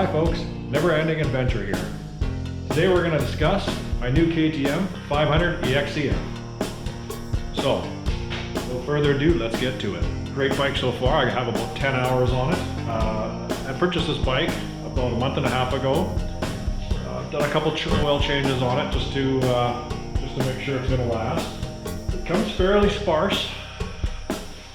Hi folks, Never-Ending Adventure here. Today we're going to discuss my new KTM 500 EXC F. So, no further ado, let's get to it. Great bike so far. I have about 10 hours on it. I purchased this bike about a month and a half ago. Done a couple oil changes on it just to make sure it's going to last. It comes fairly sparse.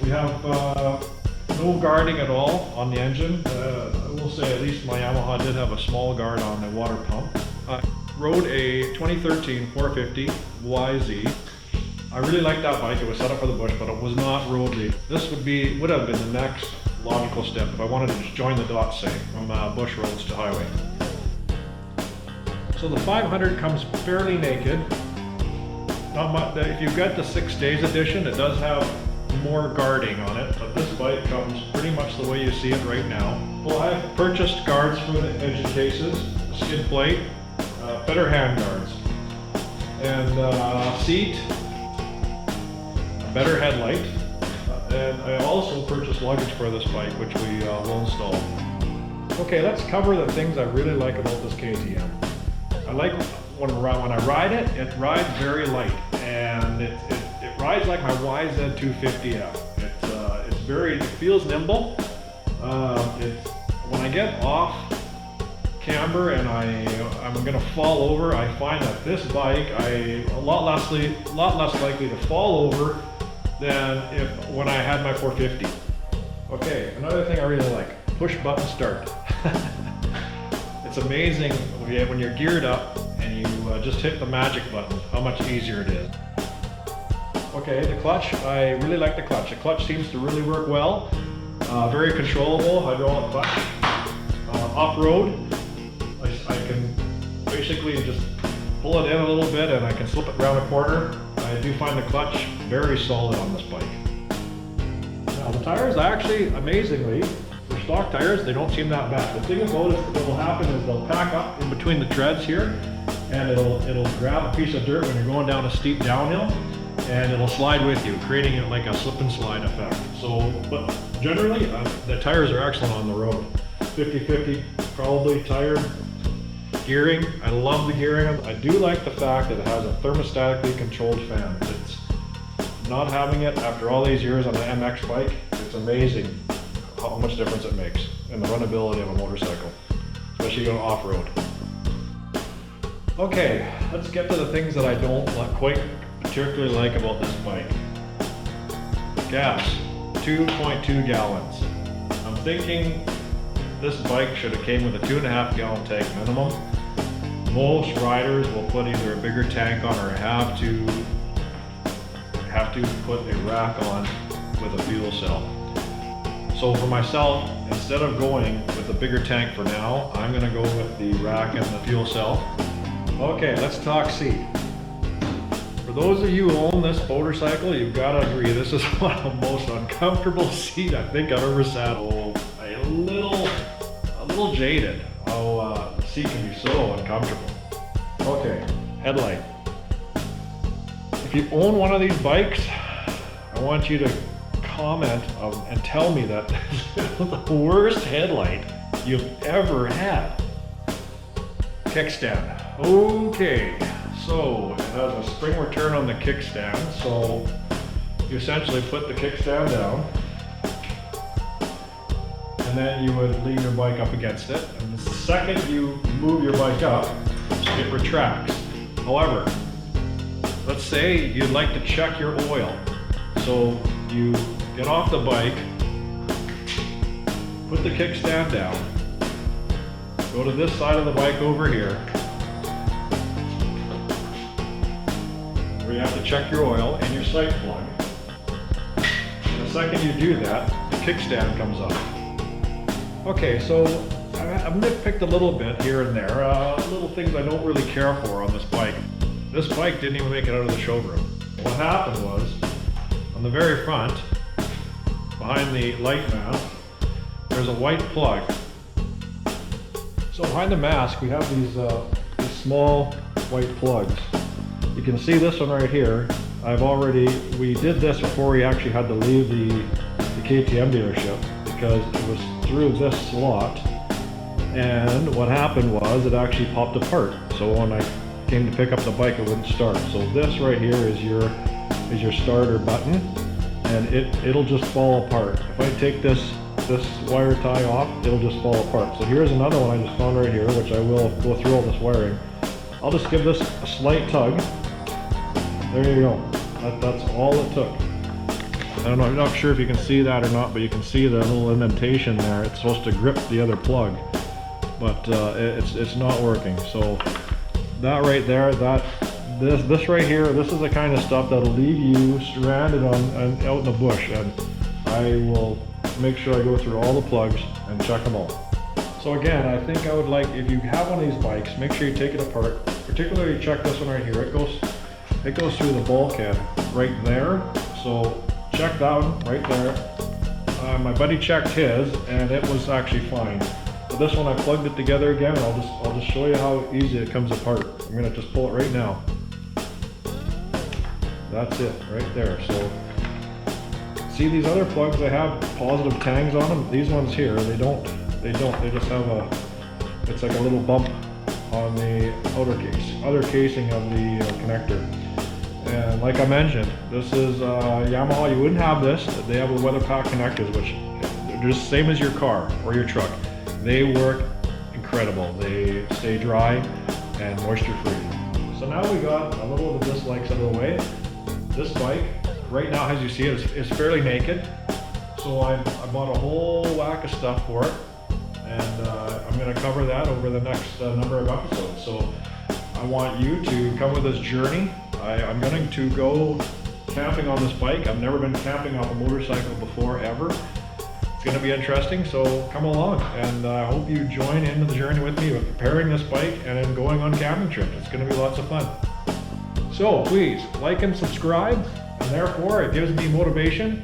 We have no guarding at all on the engine. I will say at least my Yamaha did have a small guard on the water pump. I rode a 2013 450 YZ. I really liked that bike. It was set up for the bush, but it was not road ready. This would have been the next logical step if I wanted to just join the dots, say, from bush roads to highway. So the 500 comes fairly naked. Not much. If you've got the 6 days edition, it does have more guarding on it, but this bike comes pretty much the way you see it right now. Well, I've purchased guards for the engine cases, a skid plate, better hand guards, and seat, a better headlight, and I also purchased luggage for this bike, which we will install. Okay, let's cover the things I really like about this KTM. I like when I ride it, it rides very light, and it rides like my YZ250F. It feels nimble. When I get off camber and I'm gonna fall over, I find that this bike a lot less likely to fall over than when I had my 450. Okay, another thing I really like, push button start. It's amazing when you're geared up and you just hit the magic button, how much easier it is. Okay, the clutch, I really like the clutch. The clutch seems to really work well. Very controllable hydraulic clutch. Off-road, I can basically just pull it in a little bit and I can slip it around a corner. I do find the clutch very solid on this bike. Now the tires, actually, amazingly, for stock tires, they don't seem that bad. The thing about it, what will happen is they'll pack up in between the treads here, and it'll grab a piece of dirt when you're going down a steep downhill, and it'll slide with you, creating it like a slip and slide effect. So, but generally, the tires are excellent on the road. 50-50, probably tire. Gearing, I love the gearing. I do like the fact that it has a thermostatically controlled fan. It's not having it after all these years on the MX bike. It's amazing how much difference it makes in the runnability of a motorcycle, especially going off-road. Okay, let's get to the things that I don't quite particularly like about this bike. Gas, 2.2 gallons. I'm thinking this bike should have came with a 2.5 gallon tank minimum. Most riders will put either a bigger tank on or have to put a rack on with a fuel cell. So for myself, instead of going with a bigger tank for now, I'm going to go with the rack and the fuel cell. Okay, let's talk seat. For those of you who own this motorcycle, you've got to agree this is one of the most uncomfortable seats I think I've ever sat on. A little jaded how the seat can be so uncomfortable. Okay, headlight. If you own one of these bikes, I want you to comment and tell me that the worst headlight you've ever had. Kickstand. Okay, so it has a spring return on the kickstand, so you essentially put the kickstand down and then you would lean your bike up against it, and the second you move your bike up, it retracts. However, let's say you'd like to check your oil. So you get off the bike, put the kickstand down, go to this side of the bike over here, where you have to check your oil and your sight plug. And the second you do that, the kickstand comes up. Okay, so I've nitpicked a little bit here and there, little things I don't really care for on this bike. This bike didn't even make it out of the showroom. What happened was, on the very front, behind the light mask, there's a white plug. So behind the mask, we have these small white plugs. You can see this one right here. We did this before we actually had to leave the KTM dealership, because it was through this slot And what happened was it actually popped apart. So when I came to pick up the bike, it wouldn't start. So this right here is your starter button, and it'll just fall apart. If I take this wire tie off, it'll just fall apart. So here's another one I just found right here, which I will go through all this wiring. I'll just give this a slight tug. There you go. That's all it took. I don't know, I'm not sure if you can see that or not, but you can see the little indentation there. It's supposed to grip the other plug, but it's not working. So that right there, this right here, this is the kind of stuff that'll leave you stranded out in the bush, and I will make sure I go through all the plugs and check them all. So again, I think I would like, if you have one of these bikes, make sure you take it apart. Particularly check this one right here. It goes through the bulkhead right there. So check that one right there. My buddy checked his, and it was actually fine. But this one I plugged it together again. I'll just show you how easy it comes apart. I'm gonna just pull it right now. That's it right there. So see these other plugs, they have positive tangs on them. These ones here, they don't. They just have it's like a little bump on the outer casing of the connector. And like I mentioned, this is Yamaha. You wouldn't have this. They have the weather pack connectors, which they're just same as your car or your truck. They work incredible. They stay dry and moisture free. So now we got a little of the dislikes out of the way. This bike, right now, as you see it, is fairly naked. So I bought a whole whack of stuff for it, and I'm going to cover that over the next number of episodes. So I want you to come with this journey. I'm going to go camping on this bike. I've never been camping off a motorcycle before, ever. It's going to be interesting, so come along, and I hope you join into the journey with me with preparing this bike and then going on camping trips. It's going to be lots of fun. So please like and subscribe, and therefore it gives me motivation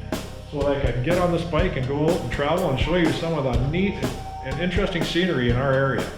so that I can get on this bike and go out and travel and show you some of the neat and interesting scenery in our area.